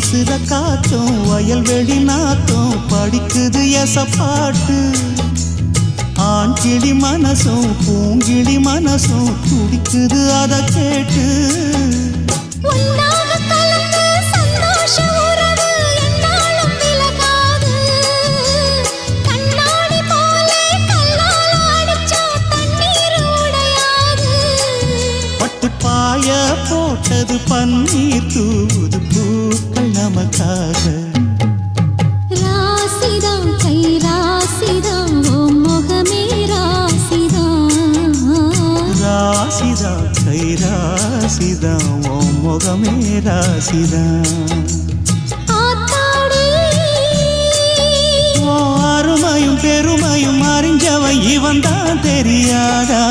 வீசுற காத்தும் வயல்வெளி நாத்தும் படிக்குது எசப்பாட்டு ஆண் கிளி மனசும் பூங்கிளி மனசும் துடிக்குது அத கேட்டு பாய போட்டது பன்னீர் தூது பூக்கள் நமக்காக ராசிதான் கை ராசிதான் ஓ முகமே ராசிதான் ராசிதான் கை ராசிதான் ஓ முகமே ராசிதான் அருமையும் பெருமையும் அறிஞ்சவன் இவன் தான் தெரியாதா